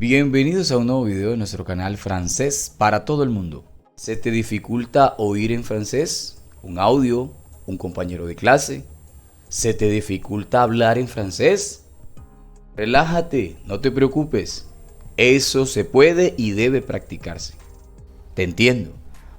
Bienvenidos a un nuevo video de nuestro canal Francés para todo el mundo. ¿Se te dificulta oír en francés? ¿Un audio? ¿Un compañero de clase? ¿Se te dificulta hablar en francés? Relájate, no te preocupes. Eso se puede y debe practicarse. Te entiendo.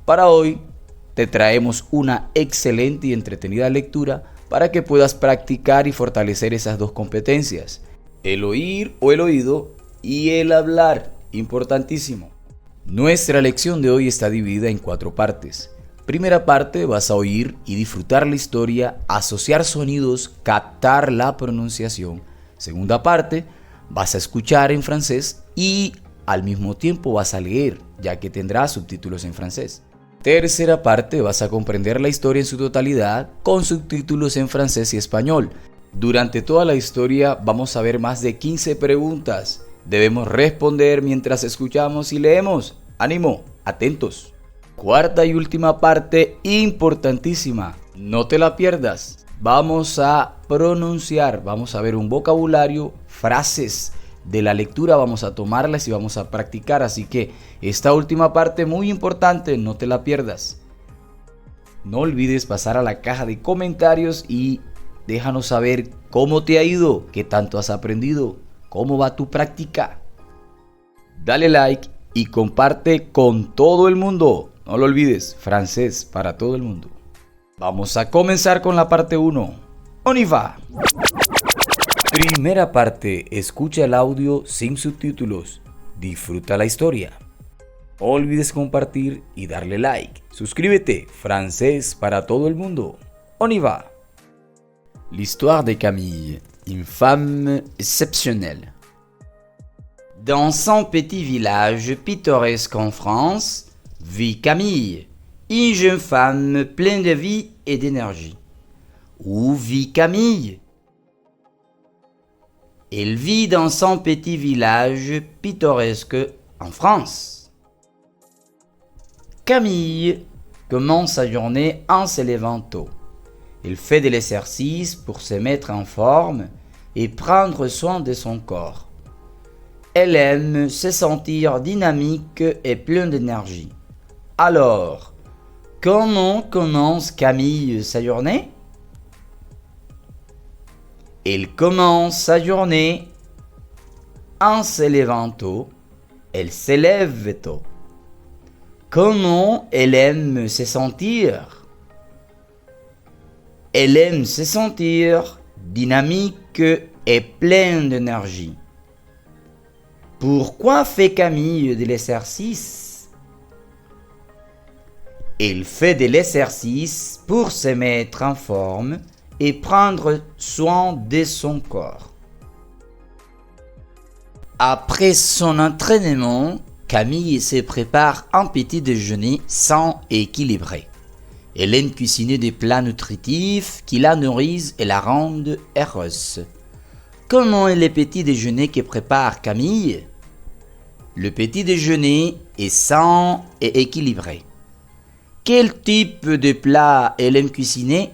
Para hoy te traemos una excelente y entretenida lectura para que puedas practicar y fortalecer esas dos competencias. El oír o el oído y el hablar, importantísimo. Nuestra lección de hoy está dividida en 4 partes. Primera parte, vas a oír y disfrutar la historia, asociar sonidos, captar la pronunciación. Segunda parte, vas a escuchar en francés y al mismo tiempo vas a leer, ya que tendrás subtítulos en francés. Tercera parte, vas a comprender la historia en su totalidad con subtítulos en francés y español. Durante toda la historia vamos a ver más de 15 preguntas. Debemos responder mientras escuchamos y leemos. ¡Ánimo! ¡Atentos! Cuarta y última parte, importantísima. No te la pierdas. Vamos a pronunciar, vamos a ver un vocabulario, frases de la lectura, vamos a tomarlas y vamos a practicar. Así que esta última parte muy importante, no te la pierdas. No olvides pasar a la caja de comentarios y déjanos saber cómo te ha ido, qué tanto has aprendido. ¿Cómo va tu práctica? Dale like y comparte con todo el mundo. No lo olvides, francés para todo el mundo. Vamos a comenzar con la parte 1. On y va. Primera parte, escucha el audio sin subtítulos. Disfruta la historia. No olvides compartir y darle like. Suscríbete, francés para todo el mundo. On y va. L'histoire de Camille, une femme exceptionnelle. Dans son petit village pittoresque en France, vit Camille, une jeune femme pleine de vie et d'énergie. Où vit Camille? Elle vit dans son petit village pittoresque en France. Camille commence sa journée en se levant tôt. Elle fait de l'exercice pour se mettre en forme et prendre soin de son corps. Elle aime se sentir dynamique et pleine d'énergie. Alors, comment commence Camille sa journée? Elle commence sa journée en se levant tôt. Elle se lève tôt. Comment elle aime se sentir? Elle aime se sentir dynamique et pleine d'énergie. Pourquoi fait Camille de l'exercice? Elle fait de l'exercice pour se mettre en forme et prendre soin de son corps. Après son entraînement, Camille se prépare un petit déjeuner sain et équilibré. Elle aime cuisiner des plats nutritifs qui la nourrissent et la rendent heureuse. Comment est le petit déjeuner que prépare Camille? Le petit déjeuner est sain et équilibré. Quel type de plats elle aime cuisiner?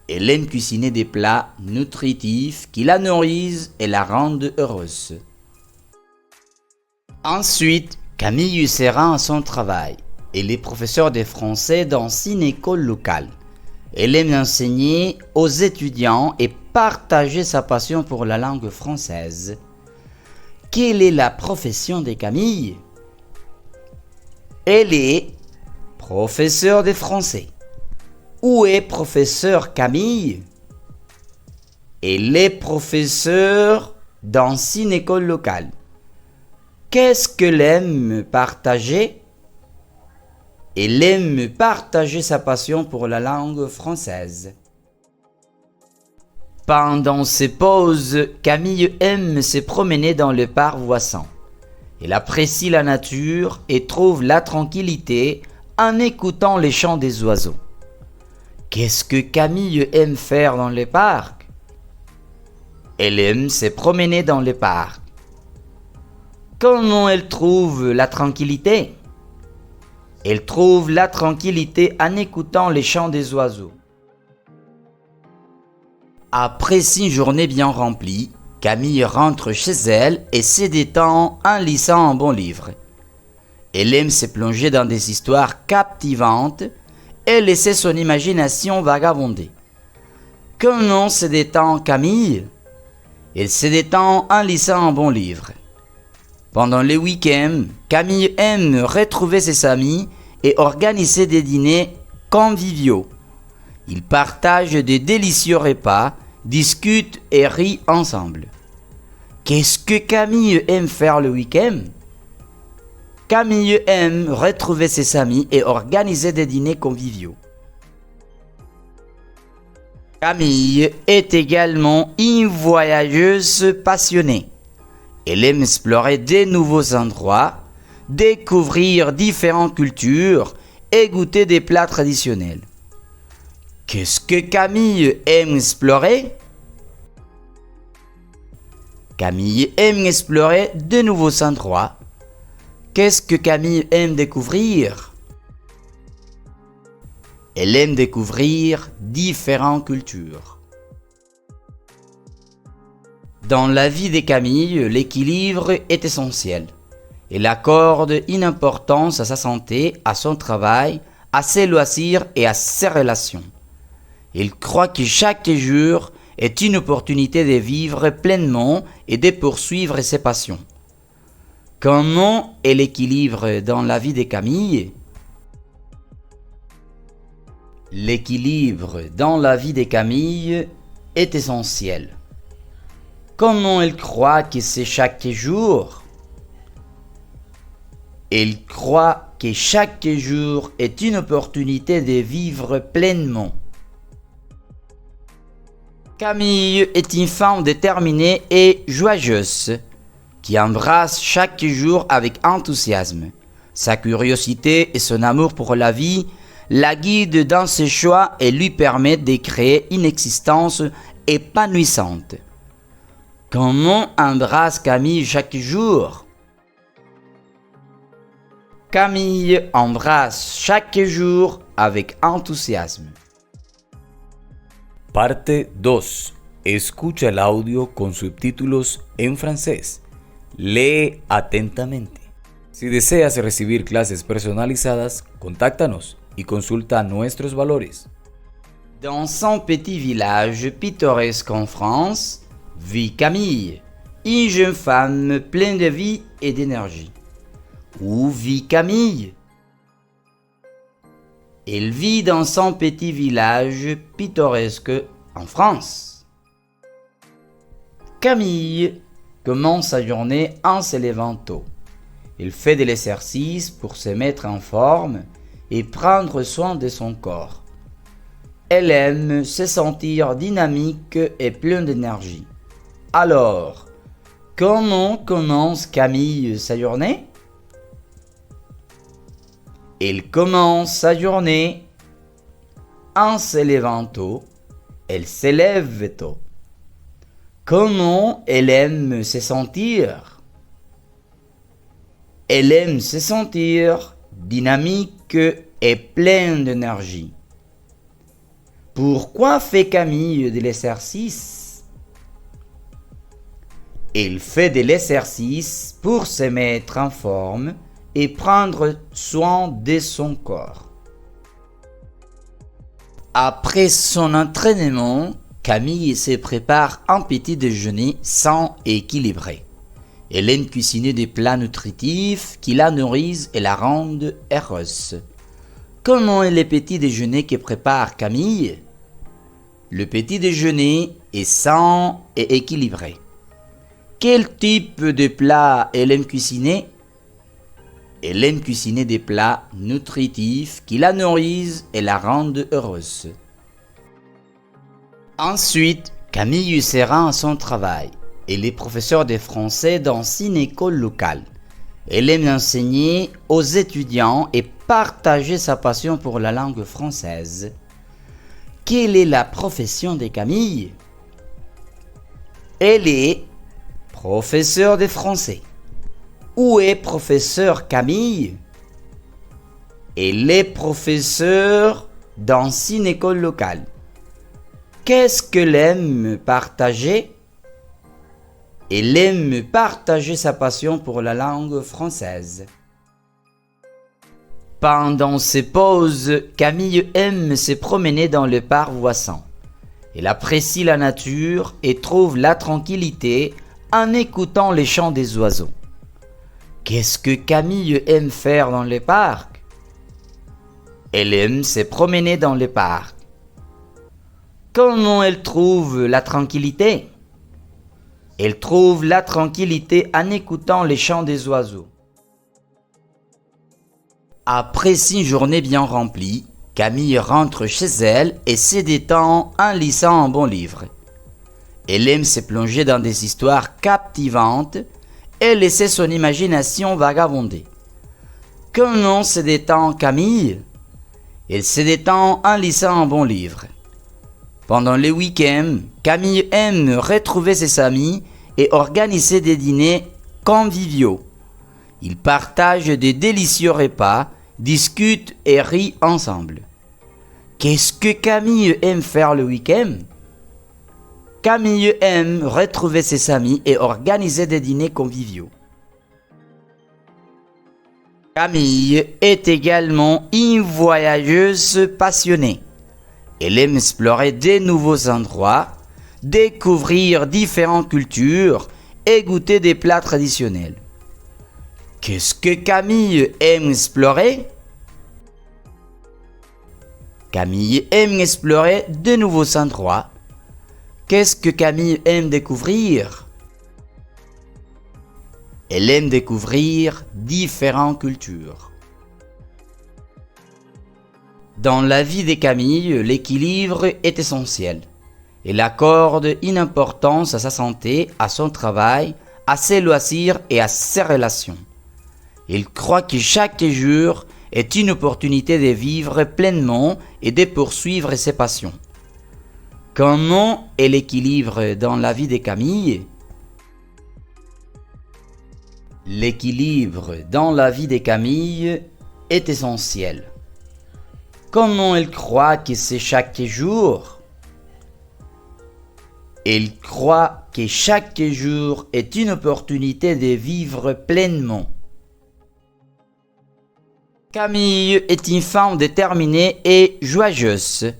Elle aime cuisiner des plats nutritifs qui la nourrissent et la rendent heureuse. Ensuite, Camille se rend à son travail. Elle est professeure de français dans une école locale. Elle aime enseigner aux étudiants et partager sa passion pour la langue française. Quelle est la profession de Camille? Elle est professeure de français. Où est professeur Camille? Elle est professeure dans une école locale. Qu'est-ce qu'elle aime partager? Elle aime partager sa passion pour la langue française. Pendant ses pauses, Camille aime se promener dans le parc voisin. Elle apprécie la nature et trouve la tranquillité en écoutant les chants des oiseaux. Qu'est-ce que Camille aime faire dans le parc? Elle aime se promener dans le parc. Comment elle trouve la tranquillité? Elle trouve la tranquillité en écoutant les chants des oiseaux. Après 6 journées bien remplies, Camille rentre chez elle et se détend en lisant un bon livre. Elle aime se plonger dans des histoires captivantes et laisser son imagination vagabonder. Comment se détend Camille? Elle se détend en lisant un bon livre. Pendant les week-ends, Camille aime retrouver ses amis et organiser des dîners conviviaux. Ils partagent de délicieux repas, discutent et rient ensemble. Qu'est-ce que Camille aime faire le week-end? Camille aime retrouver ses amis et organiser des dîners conviviaux. Camille est également une voyageuse passionnée. Elle aime explorer de nouveaux endroits, découvrir différentes cultures et goûter des plats traditionnels. Qu'est-ce que Camille aime explorer? Camille aime explorer de nouveaux endroits. Qu'est-ce que Camille aime découvrir? Elle aime découvrir différentes cultures. Dans la vie de Camille, l'équilibre est essentiel. Elle accorde une importance à sa santé, à son travail, à ses loisirs et à ses relations. Elle croit que chaque jour est une opportunité de vivre pleinement et de poursuivre ses passions. Comment est l'équilibre dans la vie de Camille? L'équilibre dans la vie de Camille est essentiel. Comment elle croit que c'est chaque jour? Elle croit que chaque jour est une opportunité de vivre pleinement. Camille est une femme déterminée et joyeuse qui embrasse chaque jour avec enthousiasme. Sa curiosité et son amour pour la vie la guident dans ses choix et lui permettent de créer une existence épanouissante. Comment embrasse Camille chaque jour? Camille embrasse chaque jour avec enthousiasme. Parte 2. Escucha el audio con subtítulos en francés. Lee atentamente. Si deseas recibir clases personalizadas, contáctanos y consulta nuestros valores. Dans son petit village pittoresque en France, vit Camille, une jeune femme pleine de vie et d'énergie. Où vit Camille? Elle vit dans son petit village pittoresque en France. Camille commence sa journée en se levant tôt. Elle fait de l'exercice pour se mettre en forme et prendre soin de son corps. Elle aime se sentir dynamique et pleine d'énergie. Alors, comment commence Camille sa journée? Elle commence sa journée en se levant tôt. Elle se lève tôt. Comment elle aime se sentir? Elle aime se sentir dynamique et pleine d'énergie. Pourquoi fait Camille de l'exercice? Elle fait de l'exercice pour se mettre en forme et prendre soin de son corps. Après son entraînement, Camille se prépare un petit déjeuner sain et équilibré. Elle aime cuisiner des plats nutritifs qui la nourrissent et la rendent heureuse. Comment est le petit déjeuner que prépare Camille? Le petit déjeuner est sain et équilibré. Quel type de plats elle aime cuisiner? Elle aime cuisiner des plats nutritifs qui la nourrissent et la rendent heureuse. Ensuite, Camille se rend à son travail. Elle est professeure de français dans une école locale. Elle aime enseigner aux étudiants et partager sa passion pour la langue française. Quelle est la profession de Camille? Elle est professeure de français. Où est professeur Camille? Elle est professeure dans une école locale. Qu'est-ce qu'elle aime partager? Elle aime partager sa passion pour la langue française. Pendant ses pauses, Camille aime se promener dans le parc voisin. Elle apprécie la nature et trouve la tranquillité en écoutant les chants des oiseaux. Qu'est-ce que Camille aime faire dans le parc? Elle aime se promener dans le parc. Comment elle trouve la tranquillité? Elle trouve la tranquillité en écoutant les chants des oiseaux. Après 6 journées bien remplies, Camille rentre chez elle et se détend en lisant un bon livre. Elle aime se plonger dans des histoires captivantes et laisser son imagination vagabonder. Comment se détend Camille? Elle se détend en lisant un bon livre. Pendant les week-ends, Camille aime retrouver ses amis et organiser des dîners conviviaux. Ils partagent de délicieux repas, discutent et rient ensemble. Qu'est-ce que Camille aime faire le week-end? Camille aime retrouver ses amis et organiser des dîners conviviaux. Camille est également une voyageuse passionnée. Elle aime explorer de nouveaux endroits, découvrir différentes cultures et goûter des plats traditionnels. Qu'est-ce que Camille aime explorer? Camille aime explorer de nouveaux endroits. Qu'est-ce que Camille aime découvrir? Elle aime découvrir différentes cultures. Dans la vie de Camille, l'équilibre est essentiel. Elle accorde une importance à sa santé, à son travail, à ses loisirs et à ses relations. Elle croit que chaque jour est une opportunité de vivre pleinement et de poursuivre ses passions. Comment est l'équilibre dans la vie de Camille? L'équilibre dans la vie de Camille est essentiel. Comment elle croit que c'est chaque jour? Elle croit que chaque jour est une opportunité de vivre pleinement. Camille est une femme déterminée et joyeuse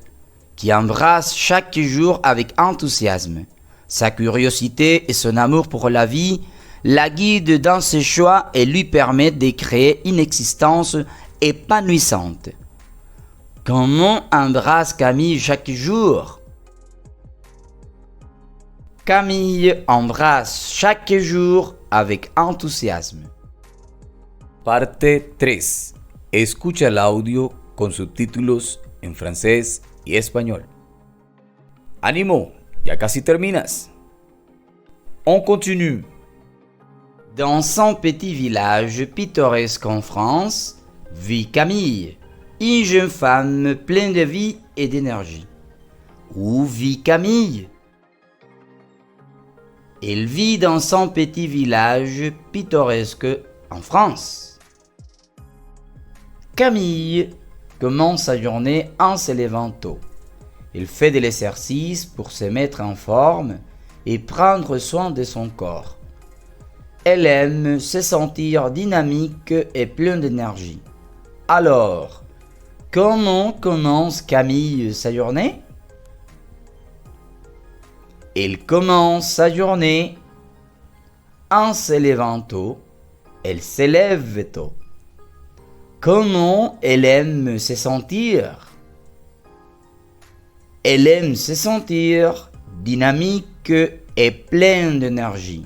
qui embrasse chaque jour avec enthousiasme. Sa curiosité et son amour pour la vie la guident dans ses choix et lui permettent de créer une existence épanouissante. Comment embrasse Camille chaque jour? Camille embrasse chaque jour avec enthousiasme. Parte 3. Escucha el audio con subtítulos en francés y español. ¡Ánimo! Ya casi terminas. On continue. Dans son petit village pittoresque en France, vit Camille, une jeune femme pleine de vie et d'énergie. Où vit Camille? Elle vit dans son petit village pittoresque en France. Camille commence sa journée en se levant tôt. Elle fait de l'exercice pour se mettre en forme et prendre soin de son corps. Elle aime se sentir dynamique et pleine d'énergie. Alors, comment commence Camille sa journée? Elle commence sa journée en se levant tôt. Elle se lève tôt. Comment elle aime se sentir? Elle aime se sentir dynamique et pleine d'énergie.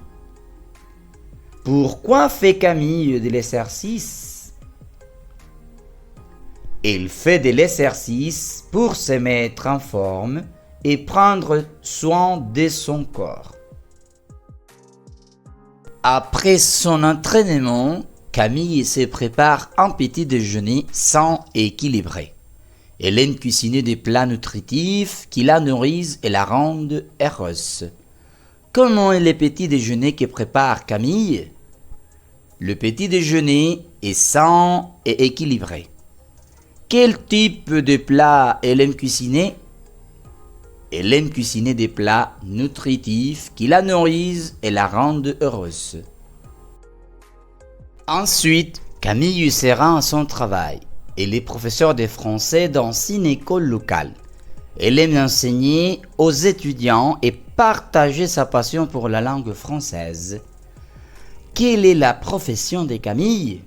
Pourquoi fait Camille de l'exercice? Elle fait de l'exercice pour se mettre en forme et prendre soin de son corps. Après son entraînement, Camille se prépare un petit déjeuner sain et équilibré. Elle aime cuisiner des plats nutritifs qui la nourrissent et la rendent heureuse. Comment est le petit déjeuner que prépare Camille? Le petit déjeuner est sain et équilibré. Quel type de plat elle aime cuisiner? Elle aime cuisiner des plats nutritifs qui la nourrissent et la rendent heureuse. Ensuite, Camille se rend à son travail. Elle est professeure de français dans une école locale. Elle aime enseigner aux étudiants et partager sa passion pour la langue française. Quelle est la profession de Camille?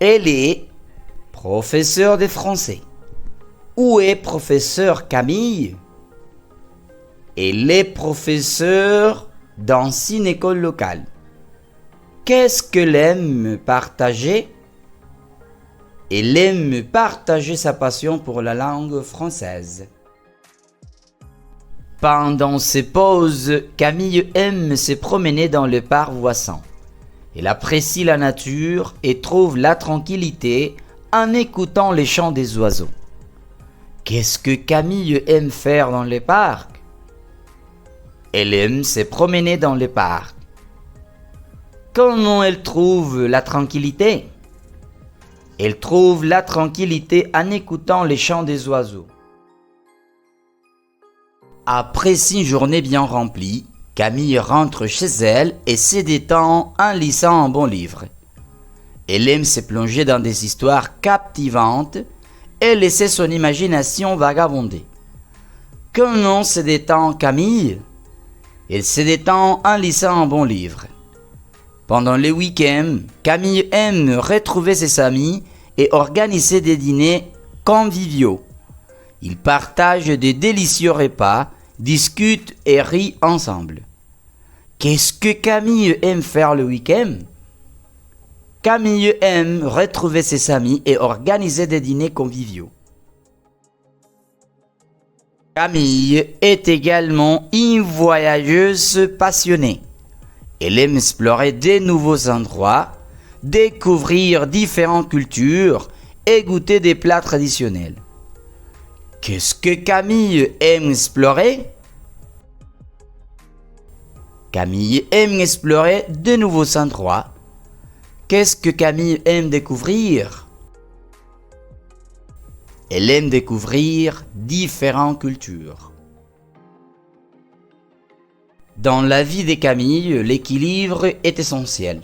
Elle est professeure de français. Où est professeur Camille? Elle est professeure dans une école locale. Qu'est-ce qu'elle aime partager? Elle aime partager sa passion pour la langue française. Pendant ses pauses, Camille aime se promener dans le parc voisin. Elle apprécie la nature et trouve la tranquillité en écoutant les chants des oiseaux. Qu'est-ce que Camille aime faire dans le parc? Elle aime se promener dans le parc. Comment elle trouve la tranquillité? Elle trouve la tranquillité en écoutant les chants des oiseaux. Après une journée bien remplie, Camille rentre chez elle et se détend en lisant un bon livre. Elle aime se plonger dans des histoires captivantes et laisser son imagination vagabonder. Comment se détend Camille? Elle se détend en lisant un bon livre. Pendant les week-ends, Camille aime retrouver ses amis et organiser des dîners conviviaux. Ils partagent de délicieux repas, discutent et rient ensemble. Qu'est-ce que Camille aime faire le week-end? Camille aime retrouver ses amis et organiser des dîners conviviaux. Camille est également une voyageuse passionnée. Elle aime explorer de nouveaux endroits, découvrir différentes cultures et goûter des plats traditionnels. Qu'est-ce que Camille aime explorer? Camille aime explorer de nouveaux endroits. Qu'est-ce que Camille aime découvrir? Elle aime découvrir différentes cultures. Dans la vie de Camille, l'équilibre est essentiel.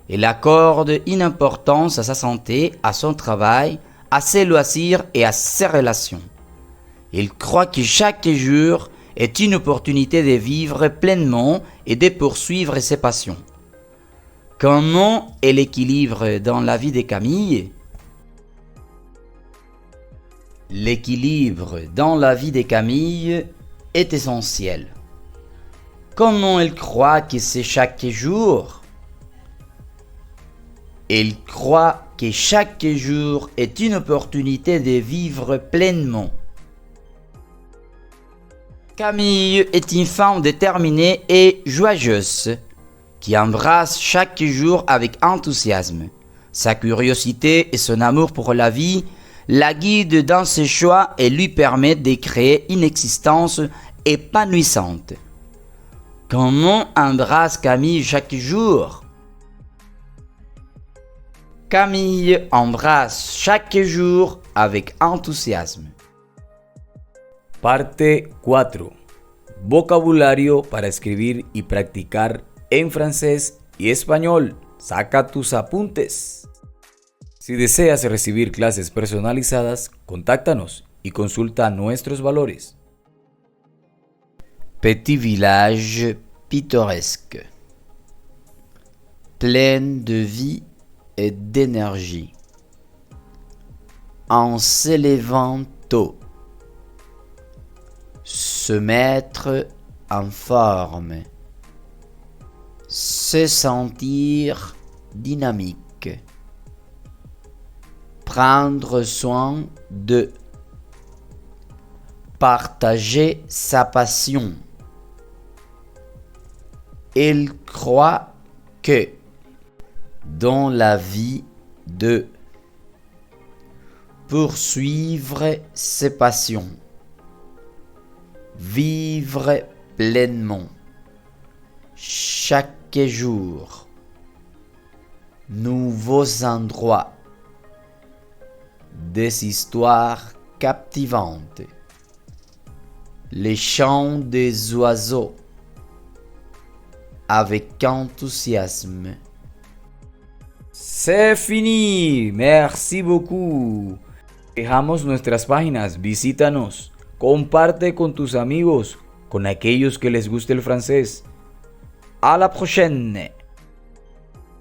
Elle accorde une importance à sa santé, à son travail, à ses loisirs et à ses relations. Elle croit que chaque jour est une opportunité de vivre pleinement et de poursuivre ses passions. Comment est l'équilibre dans la vie de Camille? L'équilibre dans la vie de Camille est essentiel. Comment elle croit que c'est chaque jour? Elle croit que chaque jour est une opportunité de vivre pleinement. Camille est une femme déterminée et joyeuse qui embrasse chaque jour avec enthousiasme. Sa curiosité et son amour pour la vie la guident dans ses choix et lui permettent de créer une existence épanouissante. Comment embrasse Camille chaque jour? Camille embrasse chaque jour avec enthousiasme. Parte 4. Vocabulario para escribir y practicar en francés y español. Saca tus apuntes. Si deseas recibir clases personalizadas, contáctanos y consulta nuestros valores. Petit village pittoresque, plein de vie et d'énergie. En s'élevant tôt, se mettre en forme, se sentir dynamique, prendre soin de, partager sa passion. Elle croit que dans la vie de poursuivre ses passions, vivre pleinement, chaque jour, nouveaux endroits, des histoires captivantes, Les chants des oiseaux. Avec enthousiasme. C'est fini. Merci beaucoup. Dejamos nuestras páginas, visítanos, comparte con tus amigos, con aquellos que les guste el francés. A la prochaine.